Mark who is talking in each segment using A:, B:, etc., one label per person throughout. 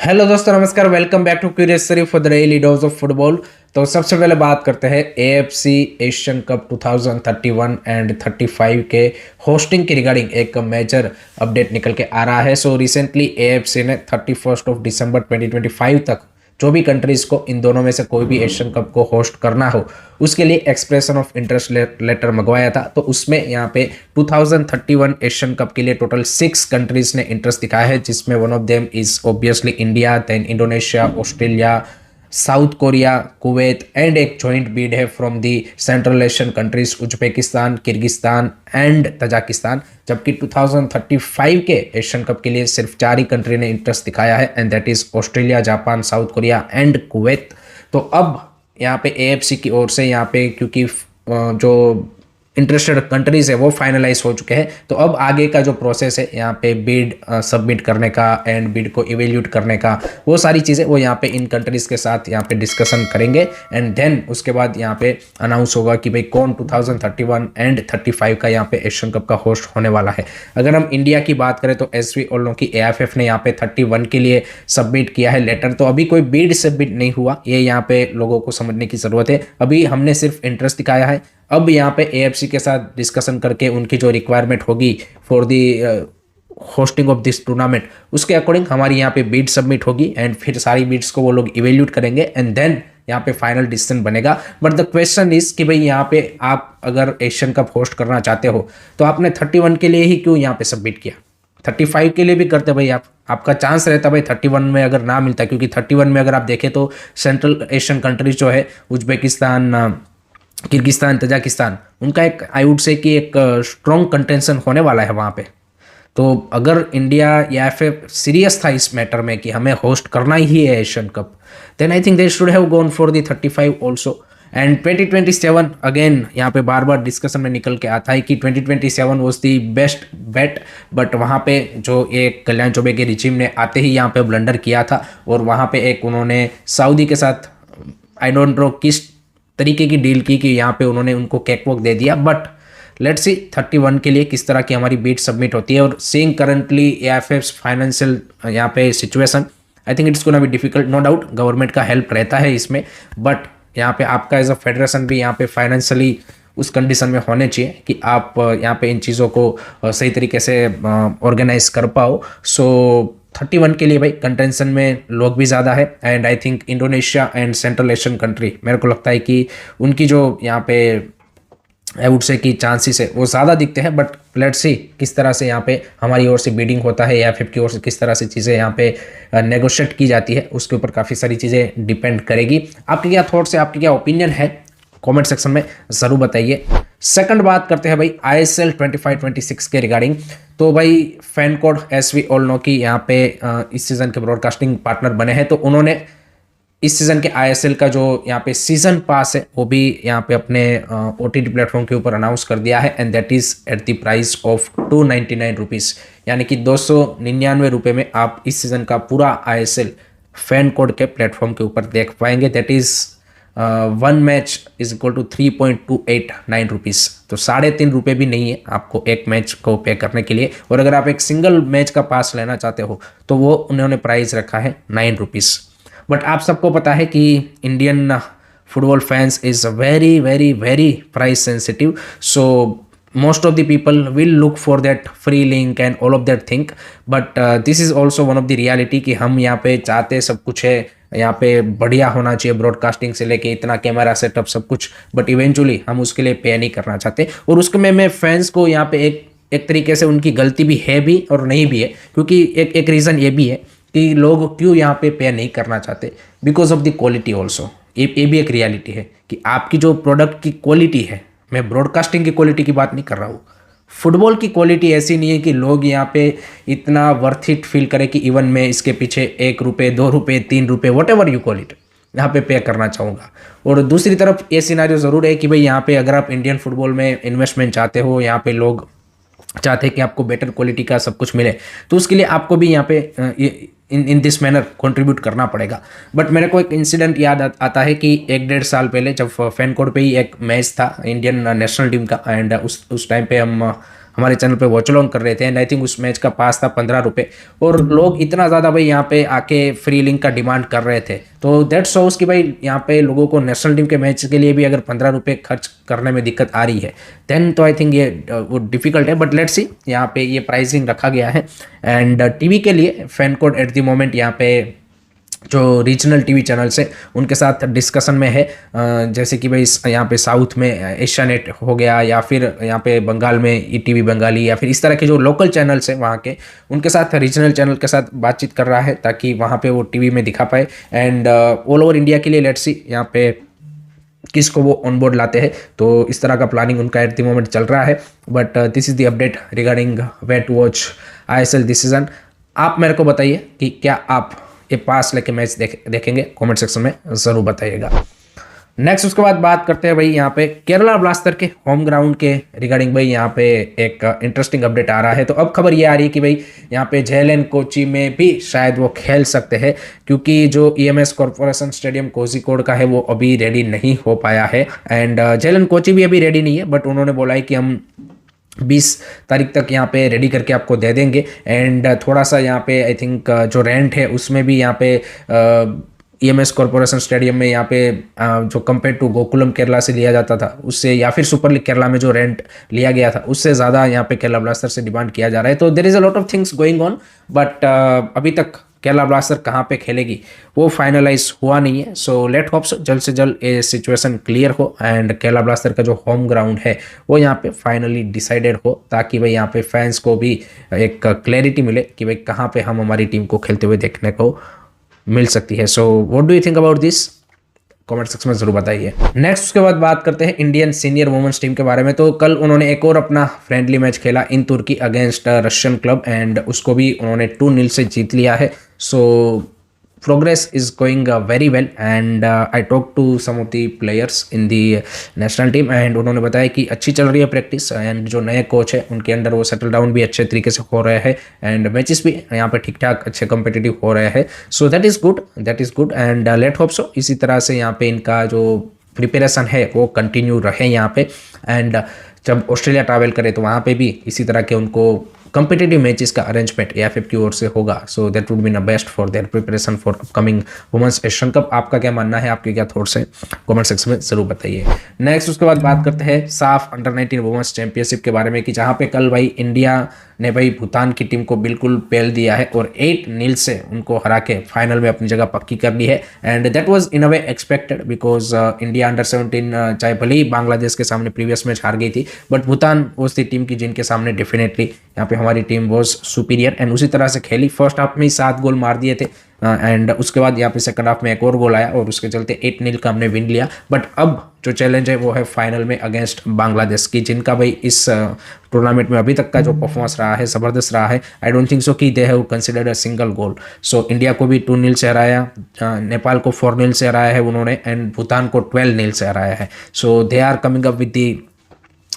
A: Hello दोस्तों, नमस्कार। Welcome back to curious Sharif for the daily dose of football. तो सबसे पहले बात करते हैं एएफसी एशियन कप 2031 एंड 35 के होस्टिंग की रिगार्डिंग एक मेजर अपडेट निकल के आ रहा है। सो रिसेंटली एएफसी ने 31 दिसंबर 2025 तक जो भी कंट्रीज को इन दोनों में से कोई भी एशियन कप को होस्ट करना हो उसके लिए एक्सप्रेशन ऑफ इंटरेस्ट लेटर मंगवाया था। तो उसमें यहाँ पे 2031 एशियन कप के लिए टोटल 6 कंट्रीज ने इंटरेस्ट दिखाया है, जिसमें one of them is obviously India, then Indonesia, Australia, South Korea, Kuwait and एक जॉइंट बीड है from the central Asian countries Uzbekistan, Kyrgyzstan and Tajikistan. जबकि 2035 के एशियन कप के लिए सिर्फ 4 ही कंट्री ने इंटरेस्ट दिखाया है, and that is Australia, Japan, south Korea and Kuwait. तो अब यहाँ पे एएफसी की ओर से यहाँ पे क्योंकि जो इंटरेस्टेड कंट्रीज है वो फाइनलाइज हो चुके हैं, तो अब आगे का जो प्रोसेस है यहाँ पे बिड सबमिट करने का एंड बिड को इवेल्यूट करने का, वो सारी चीज़ें वो यहाँ पे इन कंट्रीज़ के साथ यहाँ पे डिस्कशन करेंगे एंड देन उसके बाद यहाँ पे अनाउंस होगा कि भाई कौन 2031 एंड 35 का यहाँ पे एशियन कप का होस्ट होने वाला है। अगर हम इंडिया की बात करें तो एसवी ओल्नो की एएफएफ ने यहाँ पे 31 के लिए सबमिट किया है लेटर। तो अभी कोई बिड सबमिट नहीं हुआ, ये यहाँ पे लोगों को समझने की ज़रूरत है। अभी हमने सिर्फ इंटरेस्ट दिखाया है। अब यहाँ पे एएफसी के साथ डिस्कशन करके उनकी जो रिक्वायरमेंट होगी for the hosting of this tournament, उसके अकॉर्डिंग हमारी यहाँ पे बिड सबमिट होगी एंड फिर सारी बिड्स को वो लोग इवेल्यूट करेंगे एंड देन यहाँ पे फाइनल डिसीजन बनेगा। बट द क्वेश्चन इज कि भाई यहाँ पे आप अगर एशियन कप होस्ट करना चाहते हो तो आपने 31 के लिए ही क्यों यहाँ पे सबमिट किया? 35 के लिए भी करते भाई, आपका चांस रहता भाई 31 में अगर ना मिलता, क्योंकि 31 में अगर आप देखें तो सेंट्रल एशियन कंट्रीज जो है उज्बेकिस्तान, किर्गिस्तान, तजाकिस्तान, उनका एक आई वुड से कि एक स्ट्रॉन्ग कंटेंशन होने वाला है वहाँ पे। तो अगर इंडिया या फिर सीरियस था इस मैटर में कि हमें होस्ट करना ही है Asian cup, then I think they should have gone for the 35 also. And 2027 again यहाँ पे बार बार डिस्कशन में निकल के आता है कि 2027 was the best bet, but वहाँ पे जो एक कल्याण चौबे के रिजीम ने आते ही यहाँ पे ब्लंडर किया था और वहाँ पे एक उन्होंने सऊदी के साथ आई डोंट नो किस तरीके की डील की कि यहाँ पे उन्होंने उनको कैकवॉक दे दिया। बट लेट्स सी 31 के लिए किस तरह की हमारी बीट सबमिट होती है। और सीइंग करंटली एएफएफ फाइनेंशियल यहाँ पे situation, I think it's gonna be difficult. No doubt government का हेल्प रहता है इसमें, बट यहाँ पे आपका एज अ फेडरेशन भी यहाँ पे फाइनेंशियली उस कंडीशन में होने चाहिए कि आप यहाँ पे इन चीज़ों को सही तरीके से ऑर्गेनाइज कर पाओ। सो 31 के लिए भाई कंटेंशन में लोग भी ज़्यादा है and I think Indonesia and central Asian country, मेरे को लगता है कि उनकी जो यहाँ पे आई वुड से कि चांसेस है वो ज़्यादा दिखते हैं। बट लेट्स सी किस तरह से यहाँ पे हमारी ओर से बीडिंग होता है या फिर की ओर से किस तरह से चीज़ें यहाँ पे नेगोशिएट की जाती है, उसके ऊपर काफ़ी सारी चीज़ें डिपेंड करेगी। आपके क्या थॉट्स है, आपकी क्या ओपिनियन है, कमेंट सेक्शन में ज़रूर बताइए। सेकंड बात करते हैं भाई आईएसएल 25-26 के रिगार्डिंग। तो भाई फैन कोड एसवी ओल्नो की यहाँ पे इस सीज़न के ब्रॉडकास्टिंग पार्टनर बने हैं, तो उन्होंने इस सीज़न के आईएसएल का जो यहाँ पे सीज़न पास है वो भी यहाँ पे अपने ओटीटी प्लेटफॉर्म के ऊपर अनाउंस कर दिया है and that is at the price of 299 rupees, यानी कि 299 रुपये में आप इस सीज़न का पूरा आईएसएल फैन कोड के प्लेटफॉर्म के ऊपर देख पाएंगे। That is 1 match is equal to 3.289 rupees. तो 3.5 रुपये भी नहीं है आपको एक मैच को पे करने के लिए। और अगर आप एक सिंगल मैच का पास लेना चाहते हो तो वो उन्होंने प्राइस रखा है 9 रुपीज़। बट आप सबको पता है कि Indian football fans is very very very price sensitive, so most of the people will look for that free link and all of that thing, but this is also one of the reality कि हम यहाँ पे चाहते सब कुछ है, यहाँ पे बढ़िया होना चाहिए ब्रॉडकास्टिंग से लेके इतना कैमरा सेटअप सब कुछ, बट इवेंचुअली हम उसके लिए पे नहीं करना चाहते। और उसके में मैं फैंस को यहाँ पे एक तरीके से उनकी गलती भी है भी और नहीं भी है, क्योंकि एक रीज़न ये भी है कि लोग क्यों यहाँ पे नहीं करना चाहते, because of the quality also. ये भी एक रियलिटी है कि आपकी जो प्रोडक्ट की क्वालिटी है, मैं ब्रॉडकास्टिंग की क्वालिटी की बात नहीं कर रहा हूँ, फुटबॉल की क्वालिटी ऐसी नहीं है कि लोग यहाँ पे इतना वर्थ इट फील करें कि इवन मैं इसके पीछे 1 रुपये, 2 रुपये, 3 रुपये, what ever you call it, यहाँ पे करना चाहूँगा। और दूसरी तरफ ये सिनारियो ज़रूर है कि भाई यहाँ पे अगर आप इंडियन फुटबॉल में इन्वेस्टमेंट चाहते हो, यहाँ पे लोग चाहते हैं कि आपको बेटर क्वालिटी का सब कुछ मिले, तो उसके लिए आपको भी यहाँ पे इन दिस मैनर कंट्रीब्यूट करना पड़ेगा। बट मेरे को एक इंसिडेंट याद आता है कि 1-1.5 साल पहले जब फैन कोड पे ही एक मैच था इंडियन नेशनल टीम का, एंड उस टाइम पे हम हमारे चैनल पे वॉच अलॉन्ग कर रहे थे एंड आई थिंक उस मैच का पास था 15 रुपये और लोग इतना ज़्यादा भाई यहाँ पे आके फ्री लिंक का डिमांड कर रहे थे। तो दैट शोज कि भाई यहाँ पे लोगों को नेशनल टीम के मैच के लिए भी अगर 15 रुपये खर्च करने में दिक्कत आ रही है देन तो आई थिंक ये वो डिफिकल्ट है, बट लेट्स सी यहाँ पे ये प्राइसिंग रखा गया है। एंड टीवी के लिए fan code eight the moment यहाँ पे जो रीजनल टीवी चैनल्स है उनके साथ डिस्कशन में है, जैसे कि भाई यहाँ पे साउथ में एशिया नेट हो गया या फिर यहाँ पे बंगाल में ईटीवी बंगाली या फिर इस तरह के जो लोकल चैनल्स हैं वहाँ के उनके साथ रीजनल चैनल के साथ बातचीत कर रहा है ताकि वहाँ पे वो टीवी में दिखा पाए। एंड ऑल ओवर इंडिया के लिए लेट्स सी यहाँ पे किसको वो ऑन बोर्ड लाते हैं। तो इस तरह का प्लानिंग उनका एट द मोमेंट चल रहा है। But this is the update regarding where to watch ISL this season. आप मेरे को बताइए कि क्या आप ये पास लेके मैच देखेंगे, कमेंट सेक्शन में ज़रूर बताइएगा। नेक्स्ट उसके बाद बात करते हैं भाई यहाँ पे केरला ब्लास्टर के होम ग्राउंड के रिगार्डिंग भाई यहाँ पे एक इंटरेस्टिंग अपडेट आ रहा है। तो अब खबर ये आ रही है कि भाई यहाँ पे जेएलएन कोची में भी शायद वो खेल सकते हैं क्योंकि जो ईएमएस कॉर्पोरेशन स्टेडियम कोझिकोड का है वो अभी रेडी नहीं हो पाया है। एंड जेएलएन कोची भी अभी रेडी नहीं है, बट उन्होंने बोला है कि हम 20 तारीख तक यहाँ पे रेडी करके आपको दे देंगे। एंड थोड़ा सा यहाँ पे आई थिंक जो रेंट है उसमें भी यहाँ पे ईएमएस कॉर्पोरेशन स्टेडियम में यहाँ पे जो कंपेयर टू गोकुलम केरला से लिया जाता था उससे या फिर सुपर लीग केरला में जो रेंट लिया गया था उससे ज़्यादा यहाँ पे केरला ब्लास्टर से डिमांड किया जा रहा है। तो there is a lot of things going on, but अभी तक केरला ब्लास्टर कहाँ पे खेलेगी वो फाइनलाइज हुआ नहीं है। सो लेट होप्स जल्द से जल्द ये सिचुएशन क्लियर हो एंड केरला ब्लास्टर का जो होम ग्राउंड है वो यहाँ पे फाइनली डिसाइडेड हो ताकि भाई यहाँ पे फैंस को भी एक क्लैरिटी मिले कि भाई कहाँ पे हम हमारी टीम को खेलते हुए देखने को मिल सकती है। So what do you think about this, comment section में जरूर बताइए। नेक्स्ट उसके बाद बात करते हैं इंडियन सीनियर वुमेन्स टीम के बारे में। तो कल उन्होंने एक और अपना फ्रेंडली मैच खेला इन तुर्की अगेंस्ट रशियन क्लब एंड उसको भी उन्होंने 2-0 से जीत लिया है। सो progress is going very well and I talked to some of the players in the national team and उन्होंने बताया कि अच्छी चल रही है प्रैक्टिस एंड जो नए कोच है उनके अंडर वो सेटल डाउन भी अच्छे तरीके से हो रहे हैं एंड मैचेस भी यहाँ पे ठीक ठाक अच्छे कम्पिटिटिव हो रहे हैं। सो that is good and let hope so इसी तरह से यहाँ पे इनका जो प्रिपरेशन है वो कंटिन्यू रहे यहाँ पे। एंड जब ऑस्ट्रेलिया ट्रैवल करे तो वहाँ पे भी इसी तरह के उनको कम्पिटिटिव मैचेस का अरेंजमेंट एएफएफ की ओर से होगा। So that would be the best for their preparation for upcoming women's Asian cup. आपका क्या मानना है, आपके क्या थॉट्स हैं, कमेंट सेक्शन में जरूर बताइए। नेक्स्ट उसके बाद बात करते हैं साफ अंडर 19 वुमेन्स चैंपियनशिप के बारे में कि जहाँ पे कल भाई इंडिया ने भाई भूटान की टीम को बिल्कुल पेल दिया है और 8-0 से उनको हरा के फाइनल में अपनी जगह पक्की कर ली है। And that was in a way expected because India under 17 चाहे भले ही बांग्लादेश के सामने प्रीवियस मैच हार गई थी but Bhutan was the team की जिनके सामने डेफिनेटली यहाँ पे हमारी टीम वॉज सुपीरियर एंड उसी तरह से खेली। फर्स्ट हाफ में ही 7 गोल मार दिए थे एंड उसके बाद यहाँ पे सेकंड हाफ में एक और गोल आया और उसके चलते 8-0 का हमने विन लिया। बट अब जो चैलेंज है वो है फाइनल में अगेंस्ट बांग्लादेश की, जिनका भाई इस टूर्नामेंट में अभी तक का जो परफॉर्मेंस रहा है ज़बरदस्त रहा है। आई डोंट थिंक सो कि they have considered a single goal. So India को भी 2-0 से हराया, नेपाल को 4-0 से हराया है उन्होंने एंड भूटान को 12-0 से हराया है। So they are coming up with the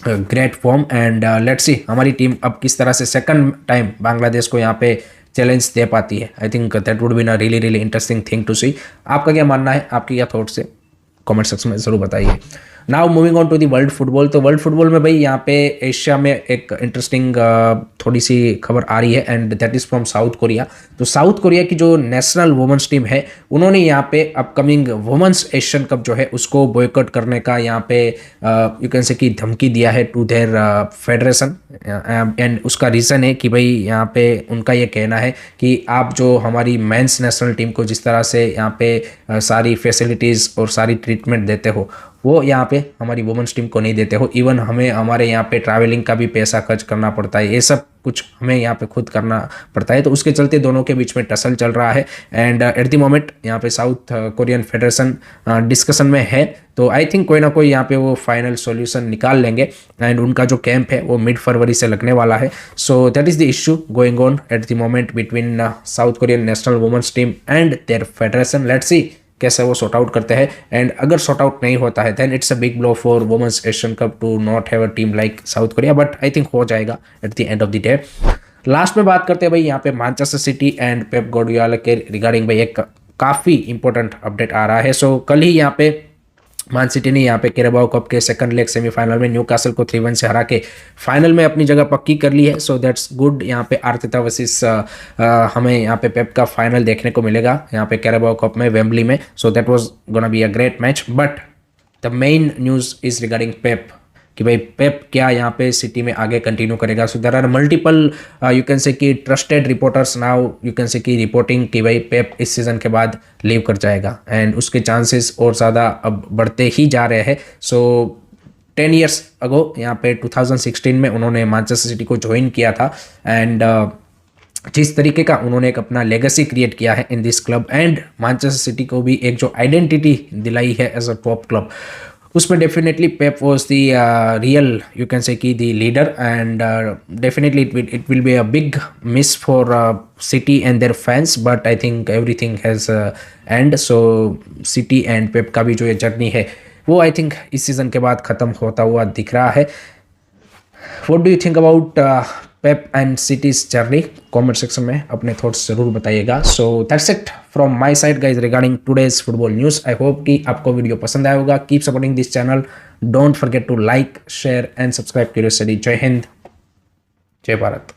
A: great form and let's see हमारी टीम अब किस तरह से सेकंड टाइम बांग्लादेश को यहाँ पे चैलेंज दे पाती है। I think that would be a really interesting thing to see. आपका क्या मानना है, आपके क्या थॉट्स है, कमेंट सेक्शन में ज़रूर बताइए। Now moving on to the world football. तो वर्ल्ड फुटबॉल में भाई यहाँ पे एशिया में एक इंटरेस्टिंग थोड़ी सी खबर आ रही है and that is from south Korea. तो साउथ कोरिया की जो नेशनल वुमेन्स टीम है उन्होंने यहाँ पे अपकमिंग वुमेन्स एशियन कप जो है उसको बॉयकॉट करने का यहाँ पे यू कैन से की धमकी दिया है टू देयर फेडरेशन एंड उसका रीज़न है कि भाई यहाँ पे उनका ये कहना है कि आप जो हमारी मेंस नेशनल टीम को जिस तरह से यहाँ पे सारी फैसिलिटीज़ और सारी ट्रीटमेंट देते हो वो यहाँ पे हमारी वुमेन्स टीम को नहीं देते हो। इवन हमें हमारे यहाँ पे ट्रैवलिंग का भी पैसा खर्च करना पड़ता है, ये सब कुछ हमें यहाँ पे खुद करना पड़ता है। तो उसके चलते दोनों के बीच में टसल चल रहा है एंड एट द मोमेंट यहाँ पे साउथ कोरियन फेडरेशन डिस्कशन में है। तो आई थिंक कोई ना कोई यहाँ पे वो फाइनल सॉल्यूशन निकाल लेंगे एंड उनका जो कैंप है वो मिड फरवरी से लगने वाला है। So that is the issue going on at the moment between South Korean national women's team and their federation. Let's see कैसे वो सॉर्ट आउट करते हैं एंड अगर सॉर्ट आउट नहीं होता है then it's a big blow for women's Asian cup to not have a team like South Korea, but I think हो जाएगा at the end of the day. Last में बात करते हैं भाई यहाँ पे Manchester City and Pep Guardiola के रिगार्डिंग भाई एक काफ़ी इंपॉर्टेंट अपडेट आ रहा है। सो कल ही यहाँ पे मान सिटी ने यहाँ पे कैरेबाओ कप के सेकंड लेग सेमीफाइनल में न्यूकासल को 3-1 से हरा के फाइनल में अपनी जगह पक्की कर ली है। So that's good. यहाँ पे आर्टेटा वर्सेस हमें यहाँ पे पेप का फाइनल देखने को मिलेगा यहाँ पे कैरेबाओ कप में वेम्बली में। So that was gonna be a great match. But the main news is regarding Pep कि भाई पेप क्या यहाँ पे सिटी में आगे कंटिन्यू करेगा। So there are multiple you can say कि trusted reporters now you can say कि रिपोर्टिंग कि भाई पेप इस सीज़न के बाद लीव कर जाएगा एंड उसके चांसेस और ज़्यादा अब बढ़ते ही जा रहे हैं। सो 10 ईयर्स अगो यहाँ पे 2016 में उन्होंने मैनचेस्टर सिटी को ज्वाइन किया था एंड जिस तरीके का उन्होंने एक अपना लेगेसी क्रिएट किया है in this club and Manchester City को भी एक जो आइडेंटिटी दिलाई है एज अ टॉप क्लब, उसमें definitely Pep was the real you can say की the leader and definitely it will be a big miss for City and their fans. But I think everything has end. So City and Pep का भी जो ये journey है वो I think इस season के बाद ख़त्म होता हुआ दिख रहा है। What do you think about Pep and city's journey? Comment section में अपने थॉट्स जरूर बताइएगा। So that's it from my side guys regarding today's football news. I hope कि आपको वीडियो पसंद आया होगा। Keep supporting this channel, don't forget to like share and subscribe curious study. जय हिंद, जय भारत।